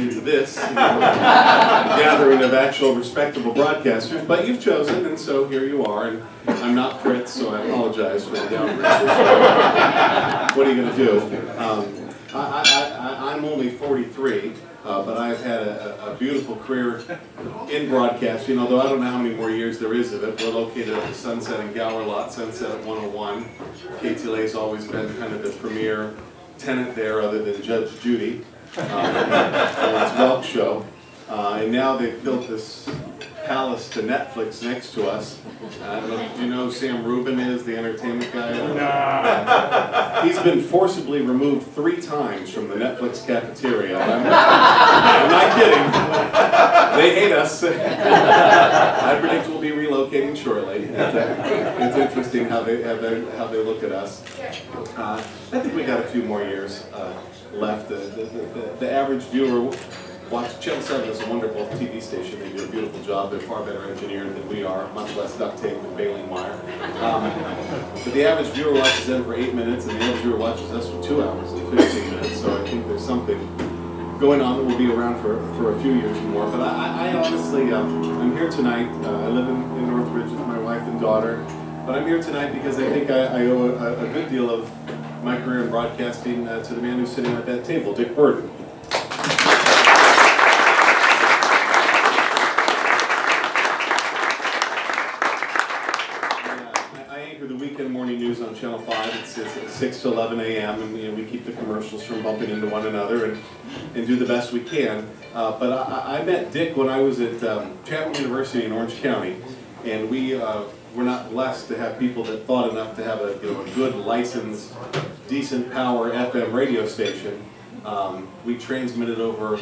into this gathering of actual respectable broadcasters, but you've chosen, and so here you are. And I'm not Fritz, so I apologize for the downgrade. What are you going to do? I'm only 43, but I've had a beautiful career in broadcasting, although I don't know how many more years there is of it. We're located at the Sunset and Gower lot, Sunset at 101. KTLA has always been kind of the premier tenant there, other than Judge Judy, for its Welk show. And now they've built this palace to Netflix next to us. I don't know, do you know who Sam Rubin is, the entertainment guy? Nah. He's been forcibly removed 3 times from the Netflix cafeteria. I'm not kidding. They hate us. I predict we'll be relocating shortly. It's interesting how they look at us. I think we got a few more years left. The average viewer Channel 7 is a wonderful TV station. They do a beautiful job. They're far better engineered than we are, much less duct tape and baling wire. But the average viewer watches them for 8 minutes, and the average viewer watches us for 2 hours and 15 minutes. So I think there's something going on that will be around for a few years more. But I honestly, I'm here tonight. I live in Northridge with my wife and daughter. But I'm here tonight because I think I owe a good deal of my career in broadcasting to the man who's sitting at that table, Dick Burton. The weekend morning news on Channel 5. It's 6 to 11 a.m. and we keep the commercials from bumping into one another and do the best we can. But I met Dick when I was at Chapman University in Orange County, and we were not blessed to have people that thought enough to have a good licensed, decent power FM radio station. We transmitted over.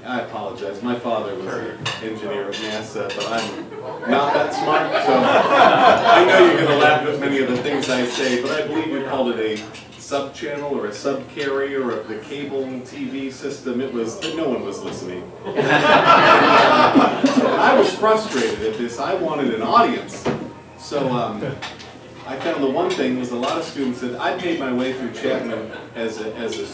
I apologize. My father was an engineer at NASA, but I'm not that smart, so I know you're going to laugh at many of the things I say, but I believe you called it a sub-channel or a sub-carrier of the cable TV system. It was, no one was listening. I was frustrated at this. I wanted an audience. So I found the one thing was a lot of students that I made my way through Chapman as a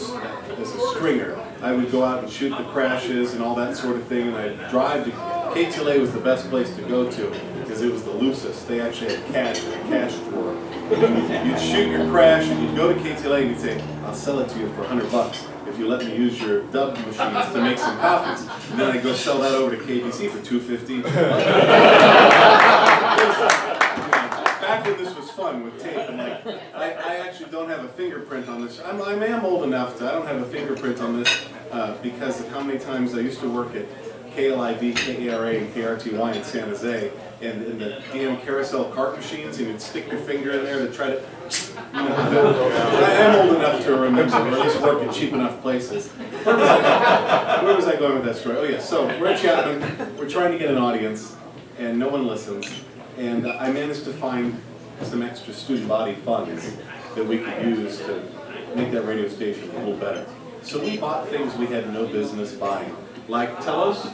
stringer. I would go out and shoot the crashes and all that sort of thing, and I'd drive to KTLA was the best place to go to because it was the loosest. They actually had cash in a cash drawer. You'd shoot your crash and you'd go to KTLA and you'd say, "I'll sell it to you for $100 if you let me use your dub machines to make some copies." And then I'd go sell that over to KBC for $250. Back when this was fun with tape, and like, I actually don't have a fingerprint on this. I am old enough to, I don't have a fingerprint on this because of how many times I used to work at KLIV, KARA, and KRTY in San Jose, and the damn carousel cart machines, and you'd stick your finger in there to try to, I am old enough to remember, or at least work in cheap enough places. Where was I going with that story? Oh yeah, so we're at Chapman, we're trying to get an audience, and no one listens. And I managed to find some extra student body funds that we could use to make that radio station a little better. So we bought things we had no business buying, like Telos,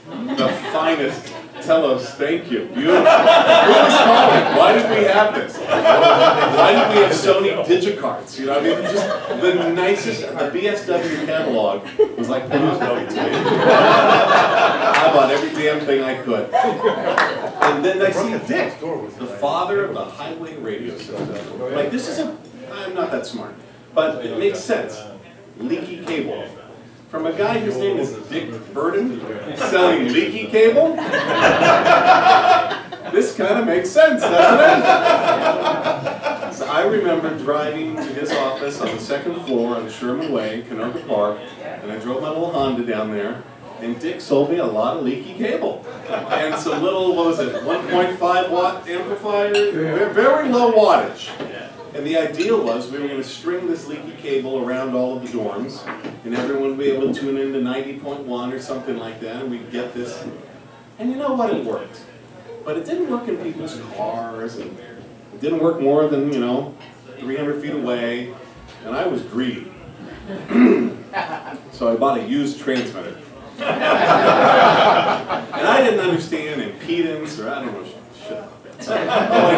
the finest Telos, thank you. Beautiful. Who was calling? Why did we have this? Why did we have Sony Digicards? You know, I mean, just the nicest, the BSW catalog was like pornography to me. I bought every damn thing I could. And then I see Dick, the father of the highway radio system. Like, this is I'm not that smart, but it makes sense. Leaky cable. From a guy whose name is Dick Burton selling leaky cable? This kind of makes sense, doesn't it? So I remember driving to his office on the 2nd floor on Sherman Way, Canoga Park, and I drove my little Honda down there, and Dick sold me a lot of leaky cable. And some little, what was it, 1.5 watt amplifier? Very low wattage. And the idea was we were going to string this leaky cable around all of the dorms, and everyone would be able to tune into 90.1 or something like that, and we'd get this. And you know what? It worked. But it didn't work in people's cars, and it didn't work more than, 300 feet away, and I was greedy. So I bought a used transmitter. And I didn't understand impedance, or I don't know, shit. All I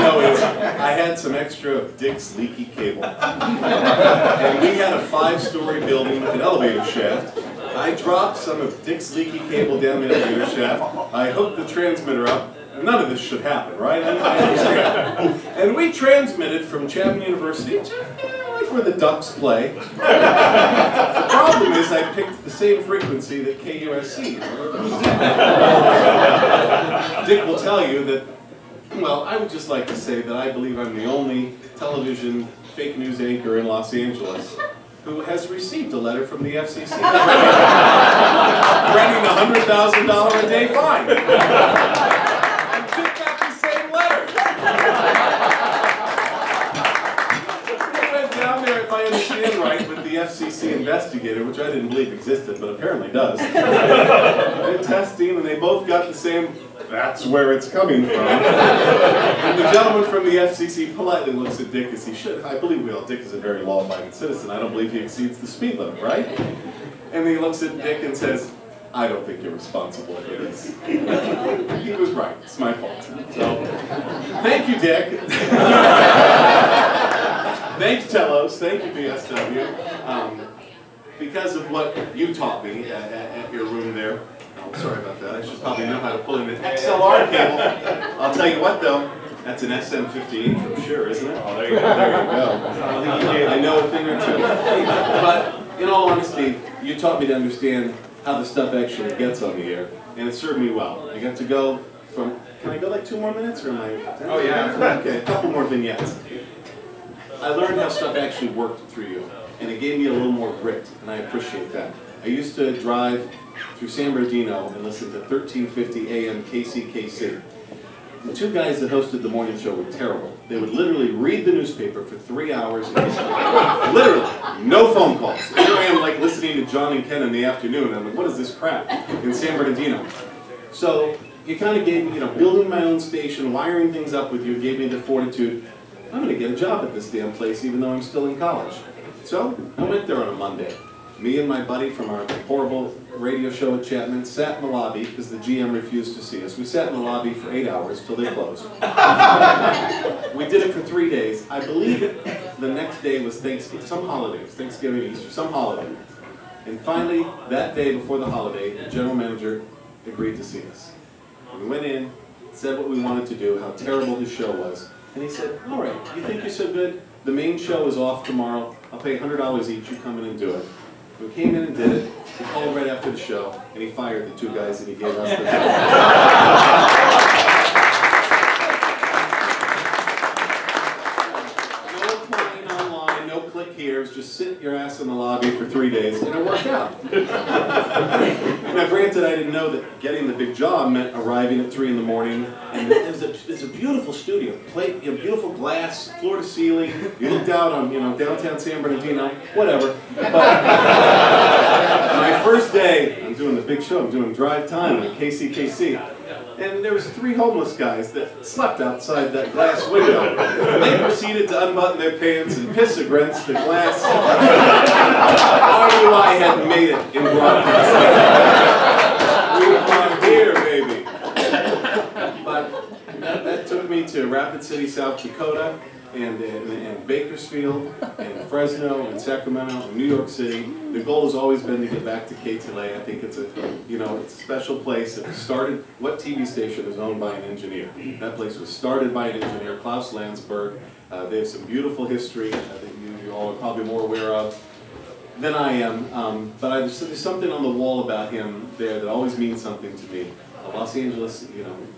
know is I had some extra of Dick's leaky cable. And we had a 5-story building with an elevator shaft. I dropped some of Dick's leaky cable down the elevator shaft. I hooked the transmitter up. None of this should happen, right? I understand. And we transmitted from Chapman University to like where the Ducks play. The problem is I picked the same frequency that KUSC. Dick will tell you that, well, I would just like to say that I believe I'm the only television fake news anchor in Los Angeles who has received a letter from the FCC threatening a $100,000 a day fine. And Dick got the same letter. He went down there, if I understand right, with the FCC investigator, which I didn't believe existed, but apparently does. They're testing, and they both got the same. That's where it's coming from. And the gentleman from the FCC politely looks at Dick as he should. I believe Dick is a very law-abiding citizen. I don't believe he exceeds the speed limit, right? And he looks at Dick and says, I don't think you're responsible for this. He was right. It's my fault. So, thank you, Dick. Thank you, Telos. Thank you, BSW. Because of what you taught me at your room there, oh, sorry about that. I should probably know how to pull in an XLR cable. I'll tell you what, though. That's an SM58 for sure, isn't it? Oh, there you go. There you go. I know a thing or two. But in all honesty, you taught me to understand how the stuff actually gets on the air, and it served me well. I got to go from, can I go like 2 more minutes, or am I? Oh yeah. Okay, a couple more vignettes. I learned how stuff actually worked through you, and it gave me a little more grit, and I appreciate that. I used to drive through San Bernardino and listen to 1350 AM KCKC. The two guys that hosted the morning show were terrible. They would literally read the newspaper for 3 hours. Literally, no phone calls. Here I am like listening to John and Ken in the afternoon. I'm like, what is this crap in San Bernardino? So you kind of gave me, building my own station, wiring things up with you, gave me the fortitude. I'm going to get a job at this damn place even though I'm still in college. So I went there on a Monday. Me and my buddy from our horrible radio show at Chapman sat in the lobby because the GM refused to see us. We sat in the lobby for 8 hours till they closed. We did it for 3 days. I believe the next day was Thanksgiving, some holiday, Thanksgiving, Easter, some holiday. And finally, that day before the holiday, the general manager agreed to see us. We went in, said what we wanted to do, how terrible his show was. And he said, all right, you think you're so good? The main show is off tomorrow. I'll pay $100 each. You come in and do it. We came in and did it. He called right after the show, and he fired the 2 guys and he gave us the job. No applying online, no click here. It was just sit your ass in the lobby for 3 days, and it worked out. Now, granted, I didn't know that getting the big job meant arriving at 3 in the morning, and it's a beautiful studio. Beautiful glass, floor to ceiling. You looked out on, downtown San Bernardino, whatever. But my first day, I'm doing the big show. I'm doing drive time at KCKC. And there was 3 homeless guys that slept outside that glass window. And they proceeded to unbutton their pants and piss against the glass. RUI hadn't made it in broadcasting. We are here, baby. But that took me to Rapid City, South Dakota, and Bakersfield, and Fresno, and Sacramento, and New York City. The goal has always been to get back to KTLA. I think it's a special place. It was started. What TV station is owned by an engineer? That place was started by an engineer, Klaus Landsberg. They have some beautiful history that you all are probably more aware of than I am. But there's something on the wall about him there that always means something to me. Los Angeles,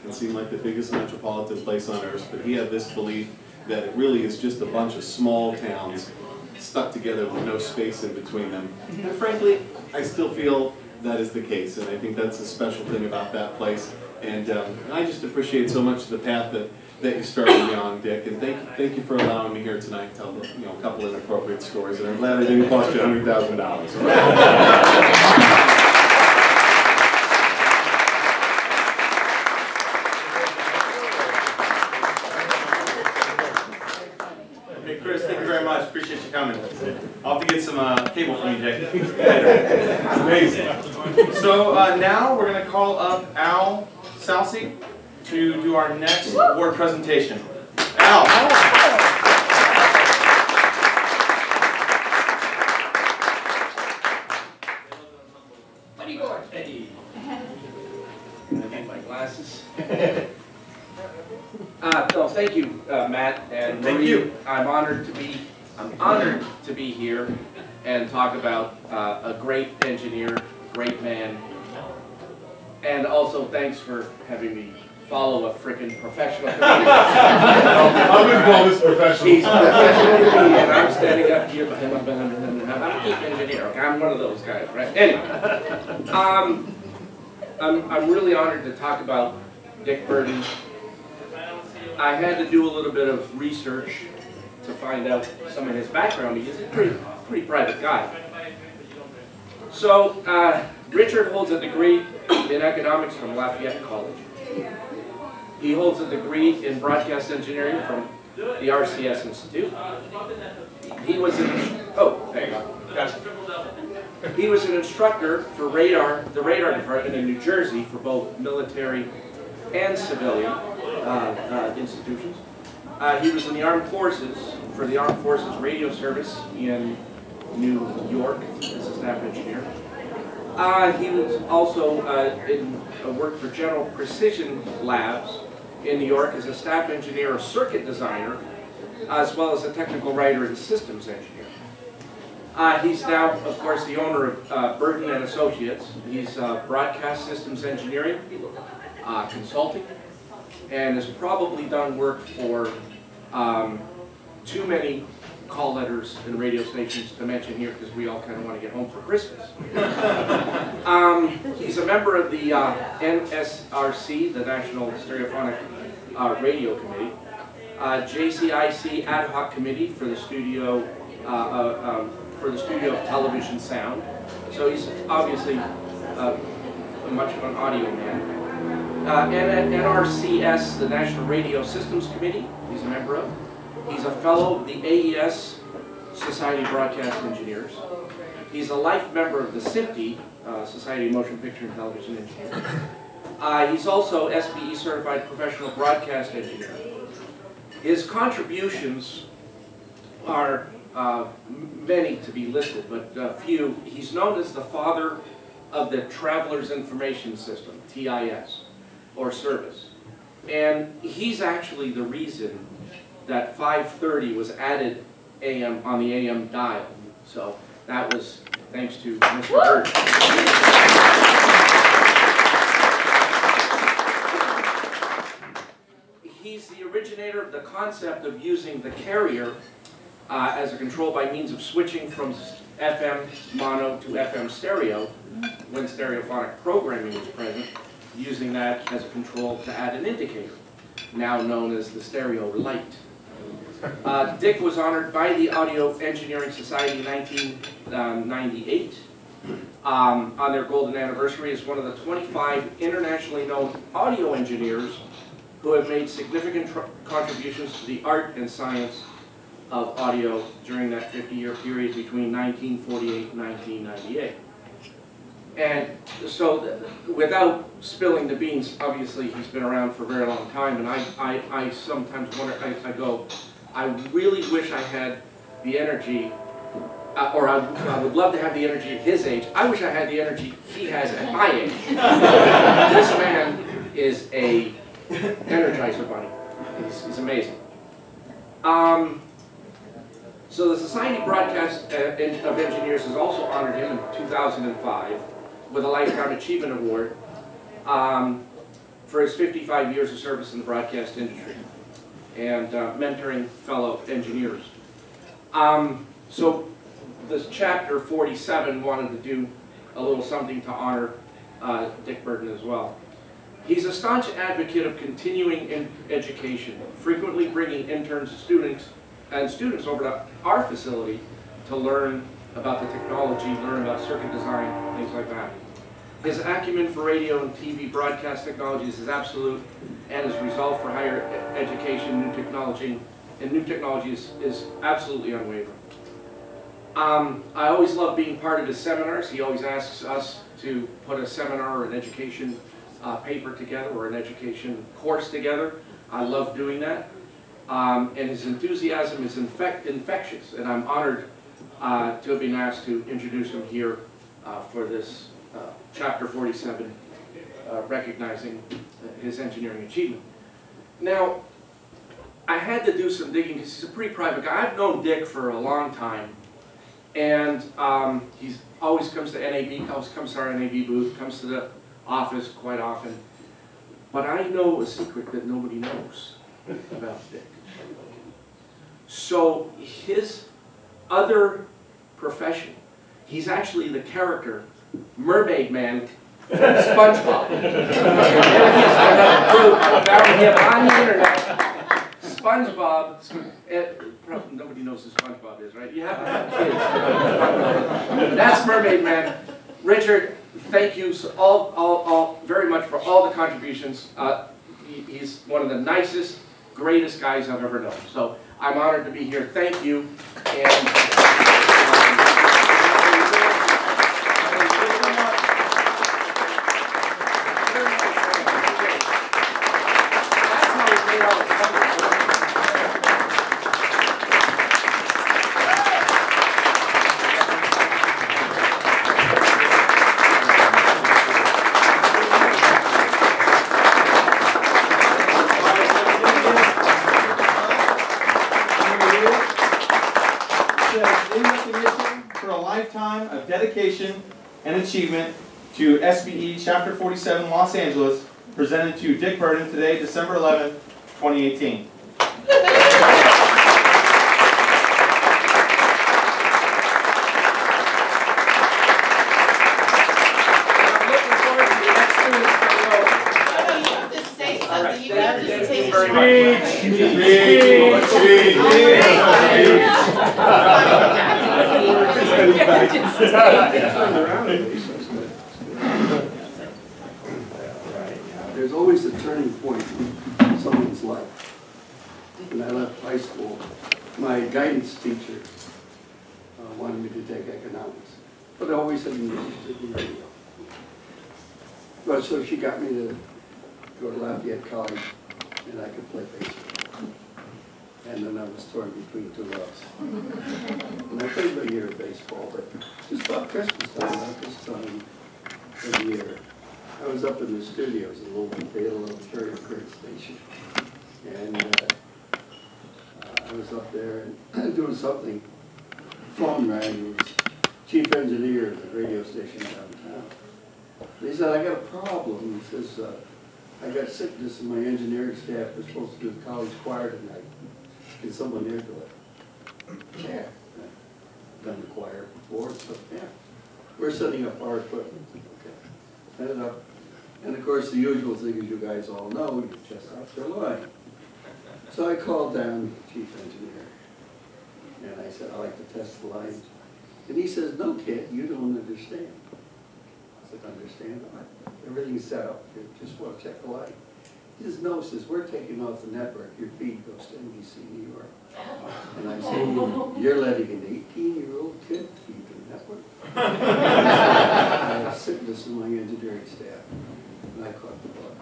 can seem like the biggest metropolitan place on earth, but he had this belief that it really is just a bunch of small towns stuck together with no space in between them. And frankly, I still feel that is the case, and I think that's a special thing about that place. And I just appreciate so much the path that you started me on, Dick, and thank you for allowing me here tonight to tell a couple of inappropriate stories, and I'm glad I didn't cost you $100,000. Appreciate you coming. I'll have to get some cable from you, Dick. It's amazing. So now we're going to call up Al Salci to do our next award presentation. Al. Hey. Can I get my glasses? No, thank you, Matt and Marie. Thank you. I'm honored to be here and talk about a great engineer, great man, and also thanks for having me follow a frickin' professional comedian. I'm going to call this professional. He's a professional comedian, I'm standing up here behind him. I'm a geek engineer, okay? I'm one of those guys, right? Anyway, I'm really honored to talk about Dick Burton. I had to do a little bit of research to find out some of his background. He's a pretty private guy. So, Richard holds a degree in economics from Lafayette College. He holds a degree in broadcast engineering from the RCS Institute. He was He was an instructor for the radar department in New Jersey for both military and civilian institutions. He was in the Armed Forces, for the Armed Forces Radio Service in New York as a staff engineer. He was also worked for General Precision Labs in New York as a staff engineer or circuit designer, as well as a technical writer and systems engineer. He's now, of course, the owner of Burton and Associates. He's broadcast systems engineering, consulting, and has probably done work for too many call letters and radio stations to mention here because we all kind of want to get home for Christmas. He's a member of the NSRC, the National Stereophonic Radio Committee, JCIC Ad Hoc Committee for the Studio of Television Sound. So he's obviously much of an audio man. And at NRCS, the National Radio Systems Committee, he's a member of. He's a fellow of the AES Society of Broadcast Engineers. He's a life member of the SIPTE, Society of Motion Picture and Television Engineers. He's also SBE Certified Professional Broadcast Engineer. His contributions are many to be listed, but few. He's known as the father of the Traveler's Information System, TIS, or service. And he's actually the reason that 530 was added on the AM dial. So that was thanks to Mr. Burton. He's the originator of the concept of using the carrier as a control by means of switching from FM mono to FM stereo when stereophonic programming was present, using that as a control to add an indicator, now known as the stereo light. Dick was honored by the Audio Engineering Society in 1998 on their golden anniversary as one of the 25 internationally known audio engineers who have made significant contributions to the art and science of audio during that 50-year period between 1948 and 1998. And so, without spilling the beans, obviously he's been around for a very long time, and I sometimes wonder, I go, I really wish I had the energy, or I would love to have the energy at his age. I wish I had the energy he has at my age. This man is a energizer bunny. He's amazing. So the Society Broadcast of Engineers has also honored him in 2005 with a Lifetime Achievement Award for his 55 years of service in the broadcast industry and mentoring fellow engineers. So this chapter 47 wanted to do a little something to honor Dick Burton as well. He's a staunch advocate of continuing education, frequently bringing interns and students over to our facility to learn about the technology, learn about circuit design, things like that. His acumen for radio and TV broadcast technologies is absolute, and his resolve for higher education, new technology is absolutely unwavering. I always love being part of his seminars. He always asks us to put a seminar or an education paper together or an education course together. I love doing that. And his enthusiasm is infectious, and I'm honored to have been asked to introduce him here for this Chapter 47, recognizing his engineering achievement. Now, I had to do some digging because he's a pretty private guy. I've known Dick for a long time, and he's always comes to NAB, comes to our NAB booth, comes to the office quite often. But I know a secret that nobody knows about Dick. So his other profession, he's actually the character Mermaid Man from SpongeBob. I found him on the internet. SpongeBob, probably nobody knows who SpongeBob is, right? You have to have kids to know. That's Mermaid Man. Richard, thank you all very much for all the contributions. He's one of the nicest, greatest guys I've ever known. So I'm honored to be here. Thank you. Dedication and achievement to SBE Chapter 47 Los Angeles, presented to Dick Burton today, December 11th, 2018. There's always a turning point in someone's life. When I left high school, my guidance teacher wanted me to take economics, but I always had been interested in radio. But so she got me to go to Lafayette College, and I could play baseball. And then I was torn between two loves. And I played a year of baseball, but just about Christmas time, about this time of the year, I was up in the studios a little bit. They had a little carrier current station. And I was up there and doing something. Phone rang. It was chief engineer of the radio station downtown. He said, I got a problem. He says, I got sickness in my engineering staff. We're supposed to do the college choir tonight. Can someone handle it? Yeah. I've done the choir before, so yeah. We're setting up our equipment. Okay. Set it up. And of course, the usual thing, as you guys all know, you test out their line. So I called down the chief engineer. And I said, I'd like to test the line. And he says, no, kid, you don't understand. I said, understand? Everything's set up. You just want to check the line. He says, no, says, we're taking off the network. Your feed goes to NBC New York. And I said, you're letting an 18-year-old kid feed the network? I have sickness in my engineering staff. And I caught the bug.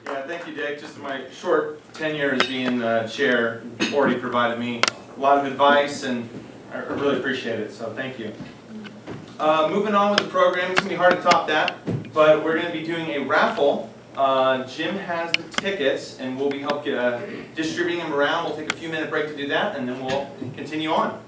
Yeah, thank you, Dick. Just my short tenure as being chair already provided me a lot of advice, and I really appreciate it, so thank you. Moving on with the program, it's going to be hard to top that, but we're going to be doing a raffle. Jim has the tickets, and we'll be distributing them around. We'll take a few-minute break to do that, and then we'll continue on.